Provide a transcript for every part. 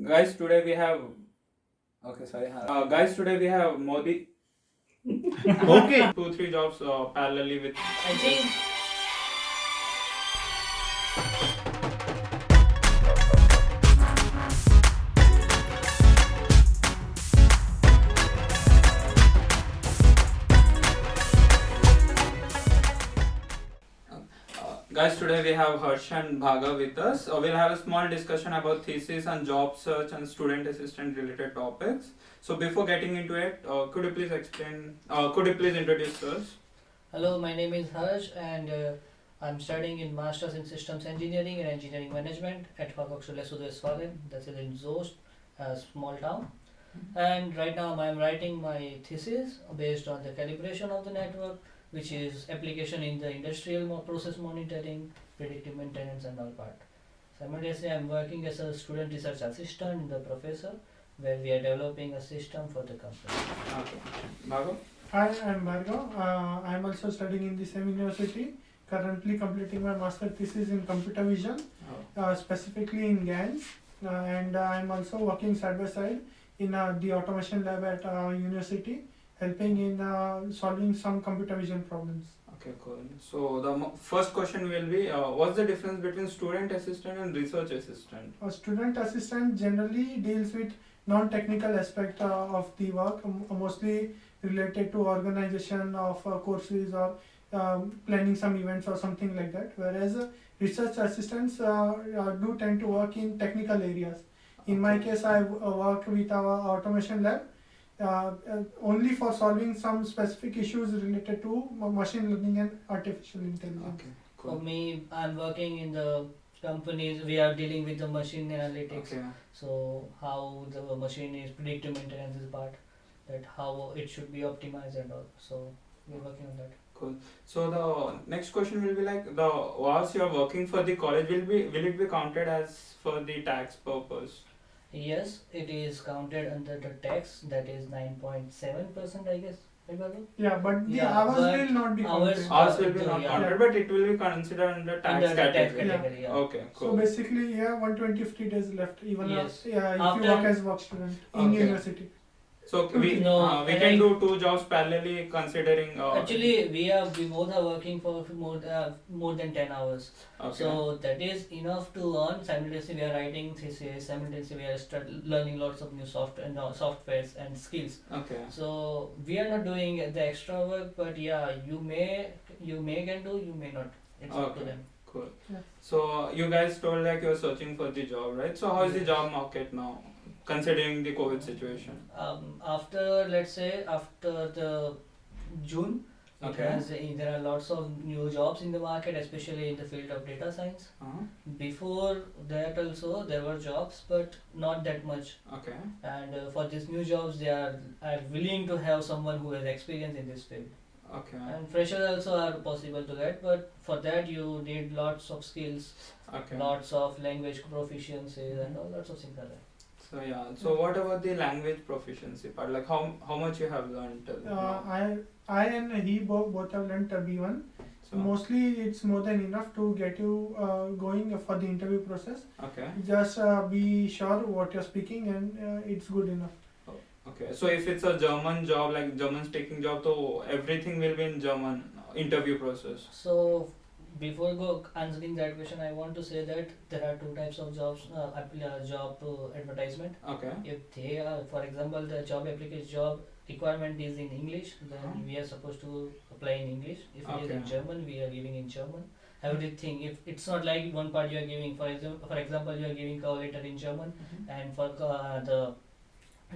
Guys, today we have. Okay, sorry. Guys, today we have Modi. Okay. 2-3 jobs parallelly with. I think Guys, today we have Harsh and Bhaga with us. We'll have a small discussion about thesis and job search and student assistant related topics. So before getting into it, could you please explain? Could you please introduce us? hello, my name is Harsh and I'm studying in Masters in Systems Engineering and Engineering Management at Högskolan Sydvästfalen. That's in Zost, a small town. And right now I'm writing my thesis based on the calibration of the network, which is application in the industrial process monitoring, predictive maintenance and all part. Simultaneously, I'm working as a student research assistant in the professor, where we are developing a system for the company. Okay. Bhaga? Hi, I'm Bhargav. I'm also studying in the same university. Currently completing my master thesis in computer vision, specifically in GANs. And I'm also working side by side in the automation lab at university, helping in solving some computer vision problems. Okay, cool. So the first question will be, what's the difference between student assistant and research assistant? A student assistant generally deals with non-technical aspect of the work, mostly related to organization of courses or planning some events or something like that. Whereas research assistants do tend to work in technical areas. In my case, I work with our automation lab only for solving some specific issues related to machine learning and artificial intelligence. Okay, For cool. me, I'm working in the companies, we are dealing with the machine analytics. Okay. So how the machine is predictive maintenance is part, that how it should be optimized and all. So we're working on that. Cool. So the next question will be like, the whilst you are working for the college, will it be counted as for the tax purpose? Yes, it is counted under the tax, that is 9.7%, I guess. Right, Babu? Yeah, but the Yeah, hours but will not be hours counted. Ours will be Yeah. not Yeah. counted, but it will be considered under tax Under the tax category. category, yeah. Okay, cool. So basically, yeah, 120 days left, even Yes. if you After- work as work student in Okay. university. So we No, we and can I- do 2 jobs parallelly considering. Actually, we both are working for more than 10 hours. Okay. So that is enough to earn. Simultaneously, we are writing thesis. Simultaneously, we are learning lots of new softwares and skills. Okay. So we are not doing the extra work, but yeah, you may can do, you may not. It's up to Okay. them. Cool. Yeah. So you guys told like you're searching for the job, right? So how is the Yes. job market now, considering the COVID situation? After, let's say, after the June, Okay. there are lots of new jobs in the market, especially in the field of data science. Uh-huh. Before that also there were jobs, but not that much. Okay. And for these new jobs, they are willing to have someone who has experience in this field. Okay. And freshers also are possible to get, but for that you need lots of skills, Okay. lots of language proficiencies, and all lots of things are there. So yeah. So what about the language proficiency part? Like how much you have learned? Till now? I and he both have learnt B1. So Mostly, it's more than enough to get you going for the interview process. okay. Just be sure what you're speaking, and it's good enough. Okay. So if it's a German job, like German speaking job, so everything will be in German interview process. So before answering that question, I want to say that there are two types of jobs, job advertisement. Okay. If they are, for example, the job requirement is in English, then Uh-huh. we are supposed to apply in English. If it is in Okay. German, we are giving in German. Everything, if it's not like one part you are giving, for example, you are giving cover letter in German and for the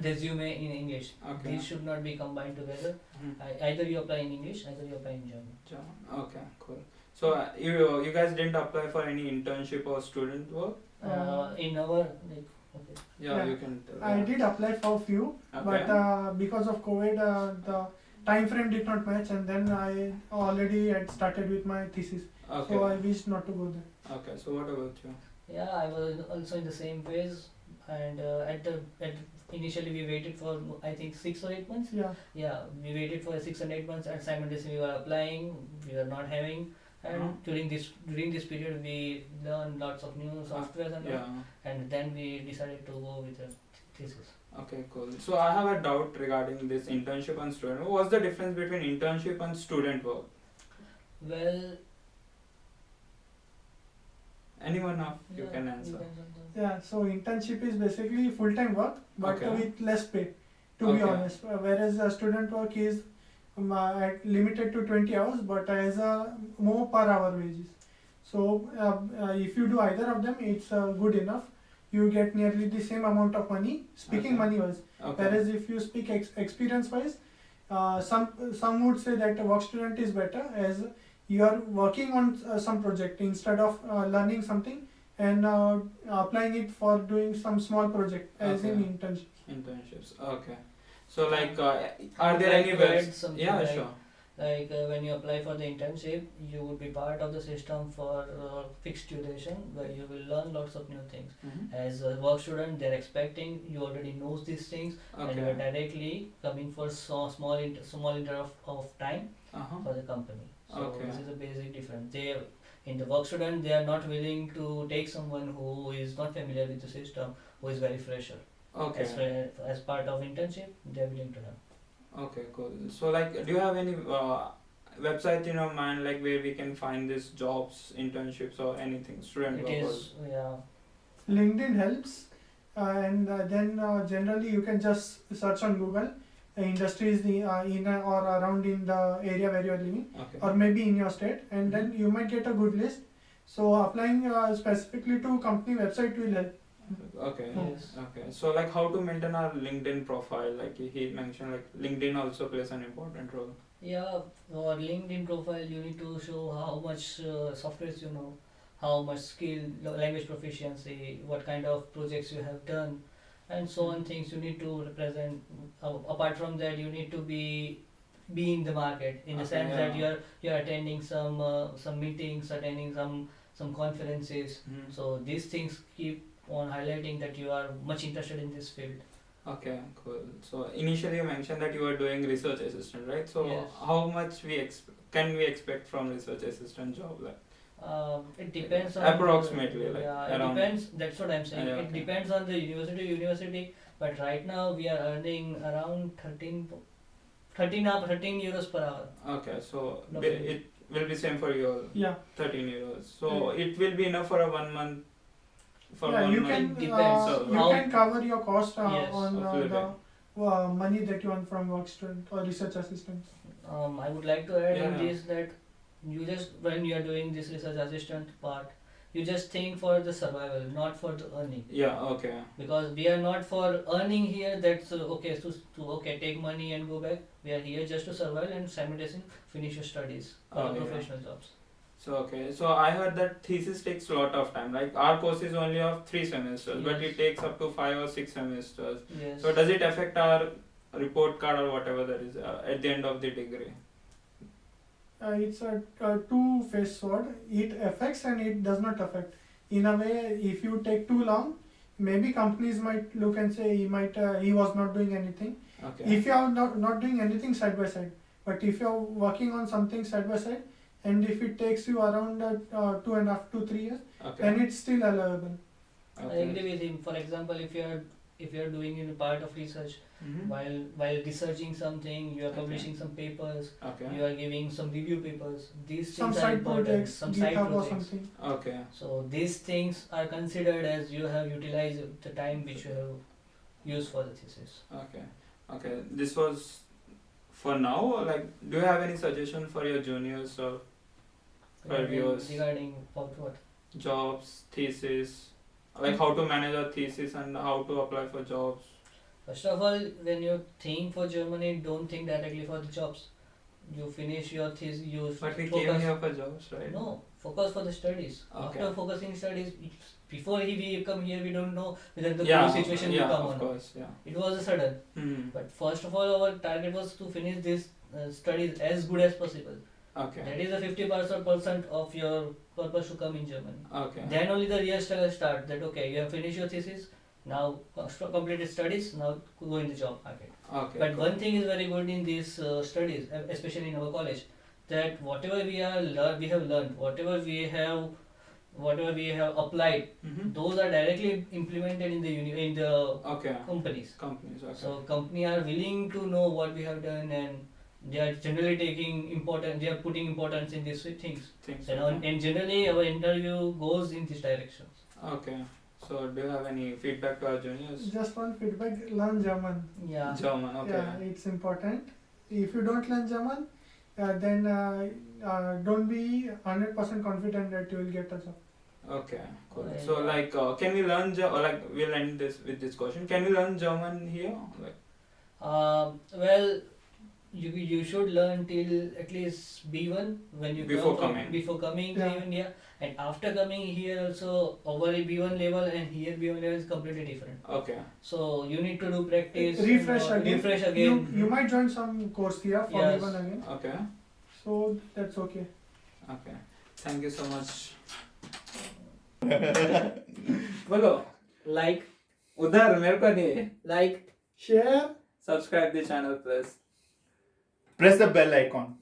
resume in English. Okay. These should not be combined together. Mhm. Either you apply in English, either you apply in German. German. Okay. Cool. So you guys didn't apply for any internship or student work? In our okay. Yeah, you can tell. I did apply for a few, Okay. but because of COVID, the time frame did not match, and then I already had started with my thesis, Okay. so I wished not to go there. Okay. So what about you? Yeah, I was also in the same phase, and initially we waited for I think 6 or 8 months. Yeah. Yeah, we waited for 6 and 8 months, and simultaneously we were applying. We were not having. And Uh-huh. during this period we learn lots of new softwares and all, Yeah. and then we decided to go with a thesis. Okay, cool. So I have a doubt regarding this internship and student. What's the difference between internship and student work? Well, Anyone of you yeah, can answer. Yeah, so internship is basically full-time work, but Okay. with less pay, to be Okay. honest. Whereas student work is limited to 20 hours, but as a more per hour wages. So if you do either of them, it's good enough. You get nearly the same amount of money, speaking Okay. money-wise. Okay. Whereas if you speak experience-wise, some would say that a work student is better, as you are working on some project instead of learning something and applying it for doing some small project, as in Okay. internship. Internships. Okay. So like, are I'd there like any to add webs? something Yeah, like, sure. Like when you apply for the internship, you would be part of the system for fixed duration, where you will learn lots of new things. Mm-hmm. As a work student, they're expecting you already knows these things, and you are Okay. directly coming for small inter of time Uh-huh. for the company. So Okay. this is a basic difference. They in the work student, they are not willing to take someone who is not familiar with the system, who is very fresher. Okay. As part of internship, they are willing to learn. Okay, cool. So like, do you have any website in your mind, like where we can find these jobs, internships, or anything, student It work? is, yeah. LinkedIn helps, and then generally you can just search on Google industries in or around in the area where you are living, Okay. or maybe in your state, and then you might get a good list. So applying specifically to company website will help. Okay. Yes. Okay. So like, how to maintain our LinkedIn profile? Like he mentioned, like LinkedIn also plays an important role. Yeah, for LinkedIn profile, you need to show how much softwares you know, how much skill, language proficiency, what kind of projects you have done, and so on things you need to represent. Apart from that, you need to be in the market in the Okay, sense that yeah. you're attending some meetings, attending some conferences. Mhm. So these things keep on highlighting that you are much interested in this field. Okay, cool. So initially you mentioned that you were doing research assistant, right? So Yes. how much can we expect from research assistant job? Like, It depends on approximately, the, like, yeah, it around. depends. That's what I'm saying. Yeah, It okay. depends on the university. But right now we are earning around 13 euros per hour. Okay, so Roughly. it will be same for you all, Yeah, 13 euros. So it will be enough for a 1 month. For yeah, 1 you month. can It depends. you How- can cover your cost Yes, on of the living. money that you earn from work student or research assistant. I would like to add in Yeah. this that you just when you are doing this research assistant part, you just think for the survival, not for the earning. Yeah, okay. Because we are not for earning here. That's okay. Okay, take money and go back. We are here just to survive and simultaneously finish your studies or Okay. professional jobs. So okay, so I heard that thesis takes a lot of time. Like our course is only of 3 semesters, but Yes. it takes up to 5 or 6 semesters. Yes. So does it affect our report card or whatever that is at the end of the degree? It's a two-faced sword. It affects and it does not affect. In a way, if you take too long, maybe companies might look and say he was not doing anything. Okay. If you are not doing anything side by side, but if you are working on something side by side, and if it takes you around 2.5 to 3 years, Okay. then it's still allowable. I Okay. agree with him. For example, if you are doing in a part of research, Mhm. while researching something, you are Okay. publishing some papers, Okay. you are giving some review papers. These Some things are side important. projects, Some side GitHub or projects. something. Okay. So these things are considered as you have utilized the time which you have used for the thesis. Okay. Okay. This was for now. Like, do you have any suggestion for your juniors or for viewers? Regarding what? Jobs, thesis, like how to manage a thesis and how to apply for jobs? First of all, when you think for Germany, don't think directly for the jobs. You finish your thesis, you But we focus. came here for jobs, right? No, focus for the studies. Okay. After focusing studies, before we come here, we don't know whether the Yeah. COVID situation will Yeah. come Of on. course. Yeah. It was a sudden. Hmm. But first of all, our target was to finish this studies as good as possible. Okay. That is the 50% of your purpose to come in Germany. Okay. Then only the real struggle starts. That okay, you have finished your thesis, now completed studies, now go in the job market. Okay. But cool. one thing is very good in these studies, especially in our college, that whatever we have learned, whatever we have applied, Mm-hmm. those are directly implemented in the Okay. companies. Companies. Okay. So company are willing to know what we have done, and they are generally they are putting importance in these things. Things. And generally our interview goes in this direction. Okay. So do you have any feedback to our juniors? Just one feedback: learn German. Yeah. German. Okay. Yeah, it's important. If you don't learn German, then don't be 100% confident that you will get a job. Okay. Cool. Yeah. So like, can we learn or like we'll end this with this question? Can we learn German here? Like. Well, you should learn till at least B1 when you Before come coming. before coming Yeah. to India, and after coming here also over a B1 level, and here B1 level is completely different. Okay. So you need to do practice. Refresh again. Refresh again. You might join some course here for Yes. even again. Okay. So that's okay. Okay. Thank you so much. बोलो Like उधर मेरे को नहीं like Share. subscribe the channel please. Press the bell icon.